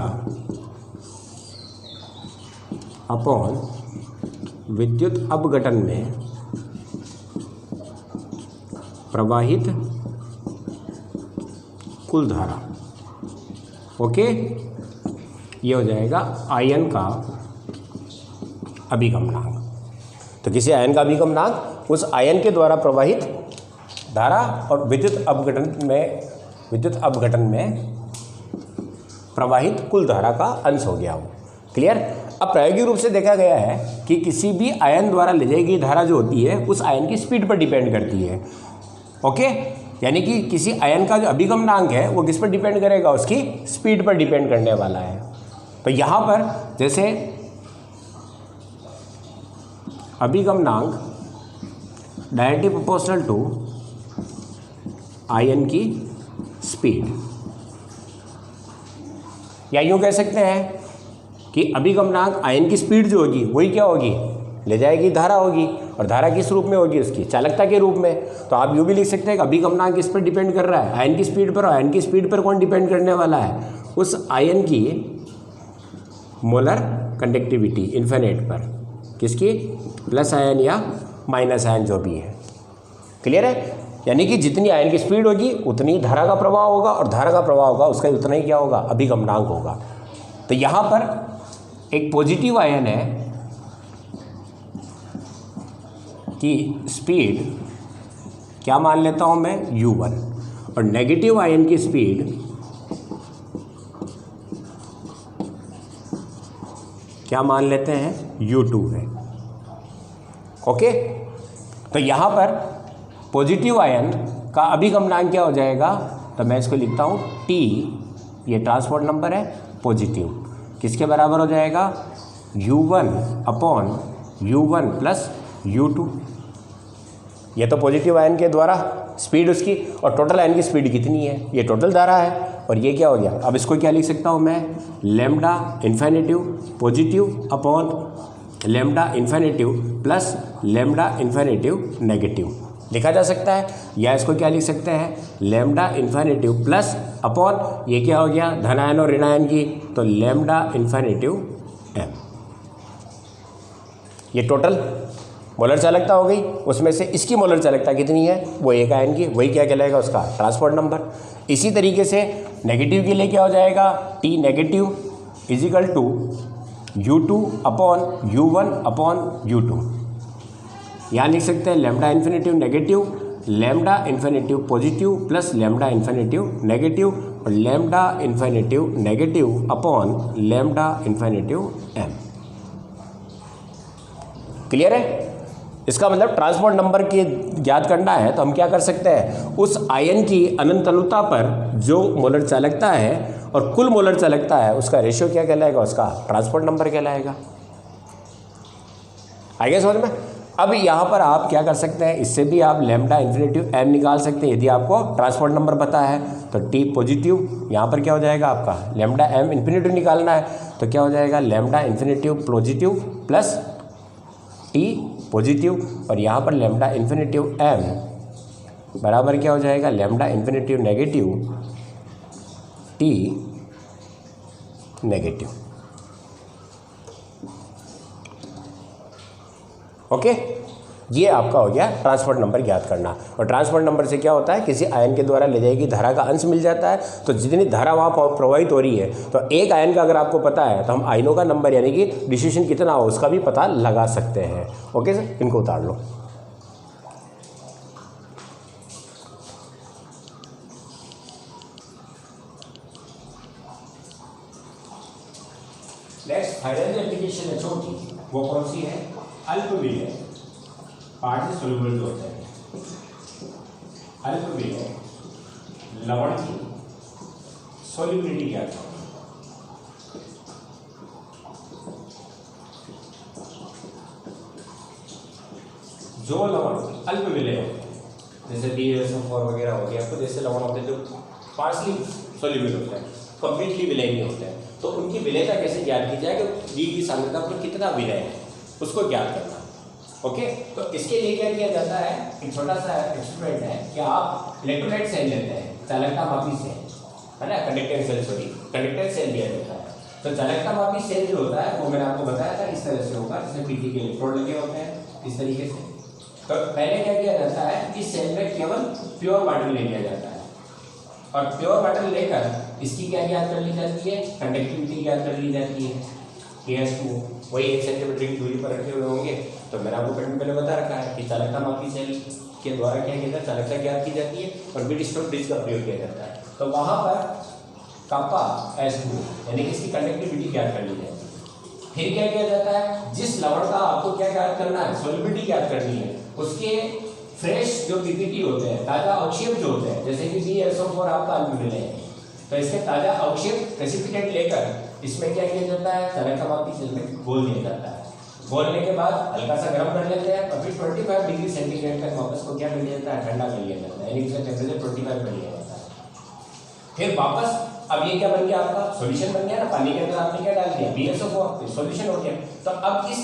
अपॉन विद्युत अपघटन में प्रवाहित कुल धारा। ओके, ये हो जाएगा आयन का अभिगमनांक। तो किसी आयन का अभिगमनांक उस आयन के द्वारा प्रवाहित धारा और विद्युत अपघटन में प्रवाहित कुल धारा का अंश हो गया वो। क्लियर? अब प्रायोगिक रूप से देखा गया है कि किसी भी आयन द्वारा ले जाई गई धारा जो होती है उस आयन की स्पीड पर डिपेंड करती है। ओके, यानी कि किसी आयन का जो अभिगमनांक है वो किस पर डिपेंड करेगा? उसकी स्पीड पर डिपेंड करने वाला है। तो यहाँ पर जैसे अभिगमनांक डायरेक्टली प्रोपोर्शनल टू आयन की स्पीड, या यूँ कह सकते हैं कि अभिगमनांक आयन की स्पीड जो होगी वही क्या होगी? ले जाएगी धारा होगी, और धारा किस रूप में होगी? उसकी चालकता के रूप में। तो आप यूँ भी लिख सकते हैं कि अभिगमनांक किस पर डिपेंड कर रहा है? आयन की स्पीड पर। आयन की स्पीड पर कौन डिपेंड करने वाला है? उस आयन की मोलर कंडक्टिविटी इन्फिनिट पर। किसकी? प्लस आयन या माइनस आयन जो भी है। क्लियर है? यानी कि जितनी आयन की स्पीड होगी उतनी धारा का प्रवाह होगा, और धारा का प्रवाह होगा उसका उतना ही क्या होगा? अभिगमनांक होगा। तो यहाँ पर एक पॉजिटिव आयन है कि स्पीड क्या मान लेता हूँ मैं? u1, और नेगेटिव आयन की स्पीड क्या मान लेते हैं? u2 है। ओके, तो यहाँ पर पॉजिटिव आयन का अभिगमनांक क्या हो जाएगा? तो मैं इसको लिखता हूँ t, ये ट्रांसपोर्ट नंबर है पॉजिटिव, किसके बराबर हो जाएगा? u1 upon u1 plus u2। ये तो पॉजिटिव आयन के द्वारा स्पीड उसकी, और टोटल आयन की स्पीड कितनी है? ये टोटल धारा है, और ये क्या हो गया? अब इसको क्या लिख सकता हूँ मैं? Lambda infinitive positive upon lambda infinitive plus lambda infinitive negative, लिखा जा सकता है, या इसको क्या लिख सकते हैं, लैम्डा इन्फिनिटिव प्लस अपॉन ये क्या हो गया धनायन और ऋणायन की, तो लैम्डा इन्फिनिटिव m। ये टोटल मोलर चालकता हो गई, उसमें से इसकी मोलर चालकता कितनी है, वो एक आयन की, वही क्या कहलाएगा उसका ट्रांसपोर्ट नंबर। इसी तरीके से नेगेटिव के लिए क्या हो जाएगा, T negative is equal to U2 upon U1 upon U2। यहाँ लिख सकते हैं lambda infinitive negative, lambda infinitive positive plus lambda infinitive negative, और lambda infinitive negative upon lambda infinitive m। Clear है? इसका मतलब ट्रांसपोर्ट नंबर के ज्ञात करना है तो हम क्या कर सकते हैं, उस आयन की अनंतलुता पर जो मोलर चालकता है और कुल मोलर चालकता है उसका रेशियो क्या कहलाएगा, उसका ट्रांसपोर्ट नंबर कहलाएगा। आएगा समझ में? अब यहाँ पर आप क्या कर सकते हैं, इससे भी आप लैम्डा इन्फिनिटिव m निकाल सकते हैं यदि आपको ट्रांसपोर्ट नंबर पता है। तो T पॉजिटिव, यहाँ पर क्या हो जाएगा आपका लैम्डा m इन्फिनिटिव निकालना है तो क्या हो जाएगा lambda infinitive positive plus T positive, और यहाँ पर लैम्डा इन्फिनिटिव m बराबर क्या हो जाएगा lambda infinitive negative T negative. Okay, ये आपका हो गया ट्रांसपोर्ट नंबर ज्ञात करना। और ट्रांसपोर्ट नंबर से क्या होता है, किसी आयन के द्वारा ले जाएगी धारा का अंश मिल जाता है, तो जितनी धारा वहाँ प्रवाहित हो रही है, तो एक आयन का अगर आपको पता है तो हम आयनों का नंबर यानी कि डिस्ट्रीब्यूशन कितना हो उसका भी पता लगा सकते हैं। ओके सर, इनको उतार लो। नेक्स्ट फाइनल एप्लीकेशन है छोटी, वो कौन सी है, अल्पविलेय पार्शियल सोल्यूबल जो होता है, अल्पविलेय लवण की सोल्यूबिलिटी क्या है। जो लवण अल्पविलेय होते हैं जैसे BaSO4 वगैरह हो गया, तो जैसे लवण होते हैं जो पार्शियली सोल्यूबल होते हैं, कंप्लीटली विलय नहीं होते हैं, तो उनकी विलयता कैसे ज्ञात की जाए कि दी की सांद्रता पर कितना विलय है उसको ज्ञात करना। ओके, तो इसके लिए क्या किया जाता है, एक छोटा सा एक्सपेरिमेंट है कि आप इलेक्ट्रोलाइट सेल लेते हैं, चालकता मापी सेल है ना, conductance cell, sorry conductance cell लिया जाता है। तो चालकता मापी सेल जो होता है वो मैंने आपको बताया था इस तरह से होगा, जिसमें पीटी के इलेक्ट्रोड लगे होते हैं इस तरीके से। तो पहले क्या किया जाता है, इस सेल में केवल प्योर वाटर ले लिया जाता है, और प्योर वाटर लेकर इसकी क्या ज्ञात कर ली जाती है, कंडक्टिविटी ज्ञात कर ली जाती है। KS2 वही 1 सेंटीमीटर की दूरी पर रखे हुए होंगे। तो मैंने आपको पहले बता रखा है कि चालकता मापी सेल के द्वारा क्या किया जाता है, चालकता ज्ञात की जाती है और बिट स्टोक ब्रिज का प्रयोग किया जाता है। तो वहाँ पर कापा S2 यानी कि इसकी कंडक्टिविटी ज्ञात कर ली जाती है। फिर क्या किया जाता है, जिस लवण का आपको क्या ज्ञात करना है, सोल्यूबिलिटी ज्ञात करनी है, उसके फ्रेश जो पीपीटी होते हैं, ताज़ा अवक्षेप जो होते हैं, जैसे कि BaSO4 आपका अल्पविलेय है, तो इसके ताज़ा अवक्षेप प्रेसिपिटेट लेकर इसमें क्या किया जाता है, चालकता मापी सेल में घोल दिया जाता है। घोलने के बाद हल्का सा गर्म कर लेते हैं और फिर 25 डिग्री सेंटीग्रेड तक वापस को क्या कर लिया जाता है, ठंडा कर लिया जाता है, यानी इसका टेम्परेचर 25 कर लिया जाता है। फिर वापस अब ये क्या बन गया, आपका सॉल्यूशन बन गया ना, पानी के अंदर आपने क्या डाल दिया, BaSO4, सॉल्यूशन हो गया। तो अब इस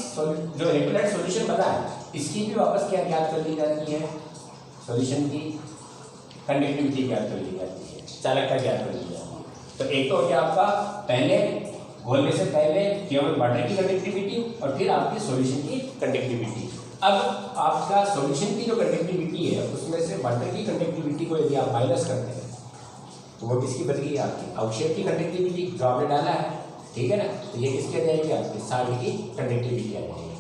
जो इलेक्ट्रोलाइट सॉल्यूशन बना है इसकी भी वापस क्या ज्ञात कर ली जाती है, सॉल्यूशन की कंडक्टिविटी ज्ञात कर ली जाती है, चालकता ज्ञात कर ली जाती है। तो एक तो हो गया आपका पहले घोलने से पहले केवल वाटर की कंडक्टिविटी और फिर आपकी सॉल्यूशन की कंडक्टिविटी। अब आपका सॉल्यूशन की जो कंडक्टिविटी है उसमें से वाटर की कंडक्टिविटी को यदि आप माइनस करते हैं तो वो किसकी बच गई, आपकी अवक्षेप की कंडक्टिविटी जो आपने डाला है, ठीक है ना। तो ये किसकी आ जाएगी, आपकी साल्ट की कंडक्टिविटी आ जाएगी।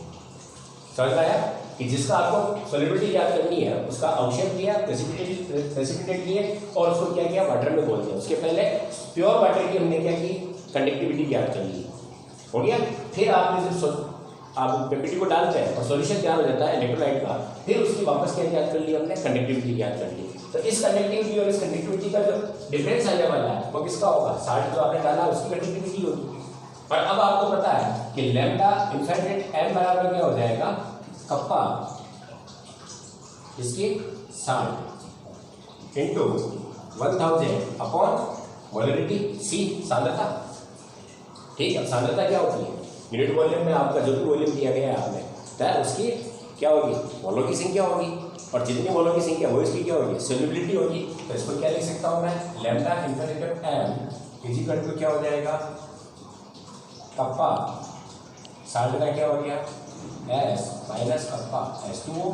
समझ आया कि जिसका आपको सोल्यूबिलिटी ज्ञात करनी है उसका अवक्षेप लिया, प्रेसिपिटेट लिए और उसको क्या किया, वाटर में घोल दिया। उसके पहले प्योर वाटर की हमने क्या की, कंडक्टिविटी ज्ञात कर ली, हो गया। फिर आपने जब आप पीपीटी को डालते हैं और सॉल्यूशन तैयार हो जाता है इलेक्ट्रोलाइट का, फिर उसकी वापस क्या ज्ञात कर ली हमने, कंडक्टिविटी ज्ञात कर ली। तो इस कंडक्टिविटी और इस कंडक्टिविटी का जो डिफरेंस आने वाला है वो किसका होगा, साल्ट जो आपने डाला उसकी कंडक्टिविटी होगी। और अब आपको पता है कि लैम्डा इन्फिनिट m बराबर क्या हो जाएगा, कप्पा इसकी salt into 1000 upon molarity C सांद्रता। ठीक है, सांद्रता क्या होती है, यूनिट वॉल्यूम में आपका जो भी वॉल्यूम दिया गया है आपने, तो उसकी क्या होगी, मोलों की संख्या होगी। और जितनी मोलों की संख्या वो इसकी क्या होगी, सोल्यूबिलिटी होगी। तो इसको क्या लिख सकता हूँ मैं, lambda infinitive m is equal to क्या हो जाएगा, कप्पा साल्ट का क्या हो गया, S minus kappa H2O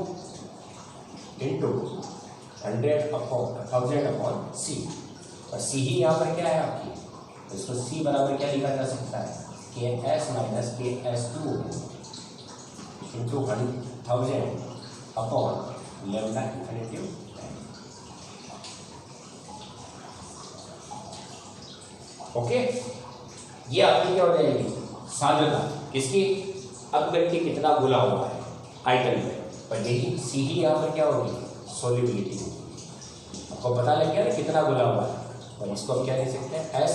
into 100/1000/C। और C ही यहाँ पर क्या है आपकी, तो इसको C बराबर क्या लिखा जा सकता है, KS minus KS2 into 1000/λ infinitive. Okay, ये आपकी क्या हो जाएगी, सांद्रता किसकी, अपघन की कितना घुला हुआ है आयतन में, पर यही सी ही यहाँ पर क्या होगी, सोल्यूबिलिटी। आपको पता लग गया ना कितना घुला हुआ है, और इसको हम क्या लिख सकते हैं, एस।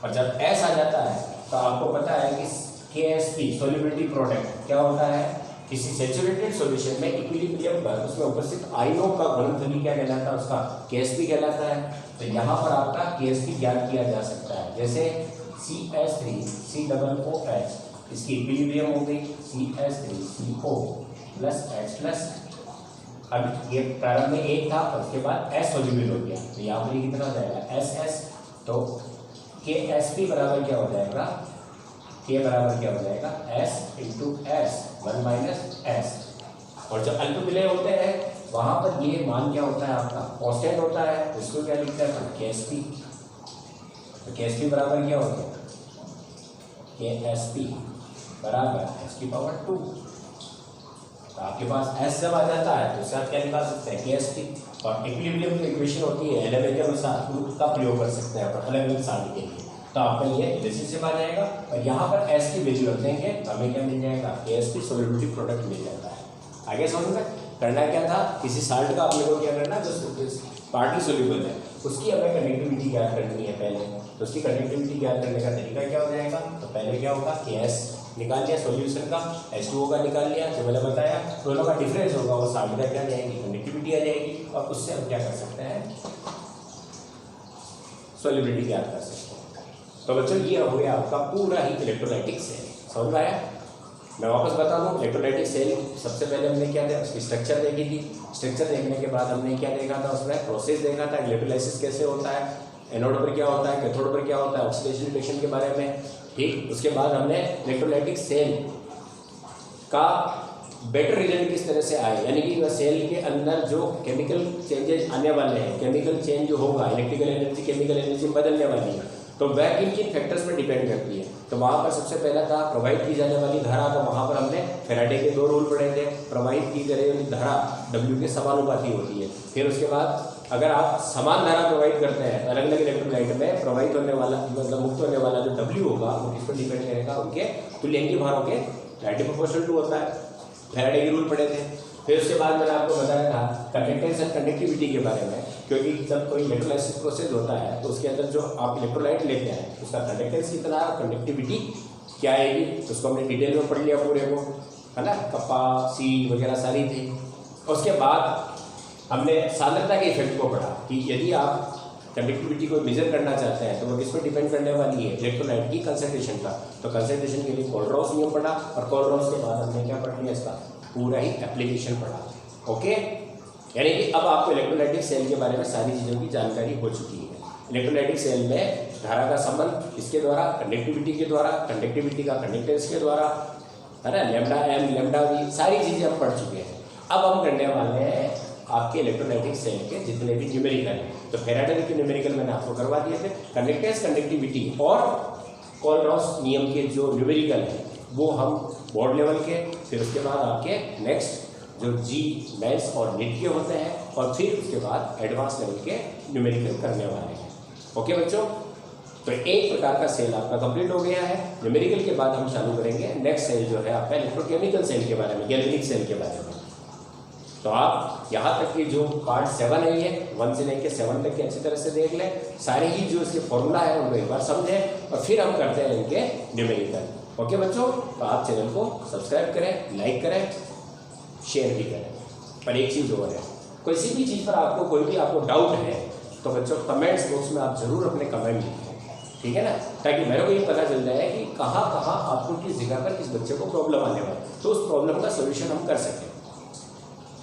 और जब एस आ जाता है तो आपको पता है कि KSP सोल्यूबिलिटी प्रोडक्ट क्या होता है, किसी सैचुरेटेड सॉल्यूशन में इक्विलिब्रियम पर उसमें उपस्थित आयनों का घनत्व क्या कहलाता है, उसका KSP कहलाता है। तो यहाँ पर आपका KSP ज्ञात किया जा सकता है, जैसे CH3COOH इसकी इक्विलिब्रियम हो गई CH3CO प्लस H+। अब ये प्रारंभ में एक था और उसके बाद S सोल्यूबल हो गया, तो यहाँ पर कितना हो जाएगा, SS। तो KSP बराबर क्या हो जाएगा, K बराबर क्या हो जाएगा, S into S 1 minus S। और जब अल्प विलय होते हैं वहाँ पर ये मान क्या होता है आपका, कांस्टेंट होता है, इसको क्या लिखते हैं, KSP। तो KSP बराबर क्या हो गया, KSP बराबर S⁻²। तो आपके पास S जब आ जाता है तो उससे आप क्या निकाल सकते हैं, KSP। और इक्विलिब्रियम की इक्वेशन होती है LMA के अनुसार, उसका प्रयोग कर सकते हैं पर अलग अलग साल के लिए। तो आपका ये रिलेशनशिप आ जाएगा और यहाँ पर S की वैल्यू रख देंगे तो हमें क्या मिल जाएगा, KSP सोल्यूबिलिटी प्रोडक्ट मिल जाता है। आगे समझ में, करना क्या था, किसी साल्ट का अपने को क्या करना है, जो पार्टली सोल्यूबल है उसकी हमें कंडक्टिविटी ज्ञात करनी है पहले। तो उसकी कंडक्टिविटी ज्ञात करने का तरीका क्या हो जाएगा, तो पहले क्या होगा, KS निकाल लिया सोल्यूशन का, H2O का निकाल लिया, जो मैंने बताया दोनों का डिफरेंस होगा वो साल्ट का क्या जाएगी, कंडक्टिविटी आ जाएगी। और उससे हम क्या कर सकते हैं, सोल्यूबिलिटी ज्ञात कर सकते हैं। तो बच्चों ये हो गया आपका पूरा ही इलेक्ट्रोलाइटिक सेल, समझ में आया। मैं वापस बता दूं, इलेक्ट्रोलाइटिक सेल सबसे पहले हमने क्या देखा, उसकी स्ट्रक्चर देखी थी। स्ट्रक्चर देखने के बाद हमने क्या देखा था, उसमें प्रोसेस देखा था, इलेक्ट्रोलाइसिस कैसे होता है, एनोड पर क्या होता है, कैथोड पर क्या होता है, ऑक्सीडेशन रिएक्शन के बारे में, ठीक। उसके बाद हमने इलेक्ट्रोलाइटिक सेल का बेटर रिजल्ट किस तरह से आए, यानी कि सेल के अंदर जो केमिकल चेंजेस आने वाले हैं, केमिकल चेंज जो होगा, इलेक्ट्रिकल एनर्जी केमिकल एनर्जी बदलने वाली है, तो वह किन किन फैक्टर्स पर डिपेंड करती है। तो वहाँ पर सबसे पहला था प्रोवाइड की जाने वाली धारा, तो वहाँ पर हमने फैराडे के 2 रूल पढ़े थे। प्रोवाइड की जाने वाली धारा W के समानुपाती होती है। फिर उसके बाद अगर आप समान धारा प्रोवाइड करते हैं अलग अलग इलेक्ट्रोलाइट में, प्रोवाइड होने वाला मतलब मुक्त होने वाला जो W होगा वो किस पर डिपेंड करेगा, उनके तुल्यंकी भारों के डायरेक्टली प्रोपोर्शनल टू होता है। फैराडे के रूल पढ़े थे। फिर उसके बाद मैंने आपको बताया था कंडक्टेंस एंड कंडक्टिविटी के बारे में, क्योंकि जब कोई इलेक्ट्रोलाइसिस प्रोसेस होता है तो उसके अंदर जो आप इलेक्ट्रोलाइट लेते हैं उसका कंडक्टेंस कितना है, कंडक्टिविटी क्या आएगी, तो उसको हमने डिटेल में पढ़ लिया पूरे को, है ना, कप्पा सी वगैरह सारी थी। उसके बाद हमने सांद्रता के इफेक्ट को पढ़ा कि यदि आप कंडक्टिविटी को मेजर करना चाहते हैं तो वो किस पर डिपेंड करने वाली है, इलेक्ट्रोलाइट की कंसंट्रेशन का। तो कंसंट्रेशन के लिए कोलरॉस नियम पढ़ा और कोलरॉस के बाद हमने क्या पढ़ लिया, इसका पूरा ही एप्लीकेशन पढ़ा। ओके, यानी कि अब आपको इलेक्ट्रोलाइटिक सेल के बारे में सारी चीज़ों की जानकारी हो चुकी है। इलेक्ट्रोलाइटिक सेल में धारा का संबंध किसके द्वारा, कंडक्टिविटी के द्वारा, कंडक्टिविटी का कंडक्टेंस के द्वारा, है ना, लैम्डा एम लैम्डा वी सारी चीज़ें हम पढ़ चुके हैं। अब हम करने वाले हैं आपके इलेक्ट्रोलाइटिक सेल के जितने भी न्यूमेरिकल हैं। तो फैराडे के न्यूमेरिकल मैंने आपको करवा दिए थे। कंडक्टेंस, कंडक्टिविटी और कोलरॉस नियम के जो न्यूमेरिकल हैं वो हम बोर्ड लेवल के, फिर उसके बाद आपके नेक्स्ट जो जी मेंस और नीट के होते हैं, और फिर उसके बाद एडवांस लेवल के न्यूमेरिकल करने वाले हैं। ओके बच्चों, तो एक प्रकार का सेल आपका कंप्लीट हो गया है। न्यूमेरिकल के बाद हम चालू करेंगे नेक्स्ट सेल जो है आपका इलेक्ट्रोकेमिकल सेल के बारे में, गैलेनिक सेल के बारे में। तो आप यहाँ तक की जो पार्ट 7 है, ये 1 से लेकर 7 तक की अच्छी तरह से देख लें, सारे ही जो इसके फॉर्मूला है उनको एक बार समझें, और फिर हम करते हैं इनके न्यूमेरिकल। ओके बच्चों, तो आप चैनल को सब्सक्राइब करें, लाइक करें, शेयर भी करें। पर एक चीज़ और है, किसी भी चीज़ पर आपको कोई भी आपको डाउट है तो बच्चों कमेंट्स बॉक्स में आप ज़रूर अपने कमेंट लिखें, ठीक है ना, ताकि मेरे को ये पता चल जाए कि कहाँ कहाँ आपको किस जगह पर किस बच्चे को प्रॉब्लम आने वाली, तो उस प्रॉब्लम का सोल्यूशन हम कर सकें।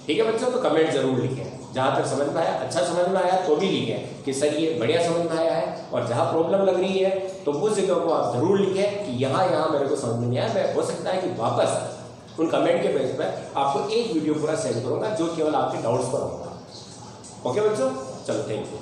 ठीक है बच्चों, तो कमेंट जरूर लिखें। जहाँ तक समझ में आया, अच्छा समझ में आया तो भी लिखें कि सर ये बढ़िया समझ में आया है, और जहाँ प्रॉब्लम लग रही है तो उस जगह को आप जरूर लिखें कि यहाँ मेरे को समझ में नहीं आया। मैं हो सकता है कि वापस उन कमेंट के बेस पर आपको एक वीडियो पूरा सेंड करूँगा जो केवल आपके डाउट्स पर होगा। ओके बच्चों, चलो थैंक यू।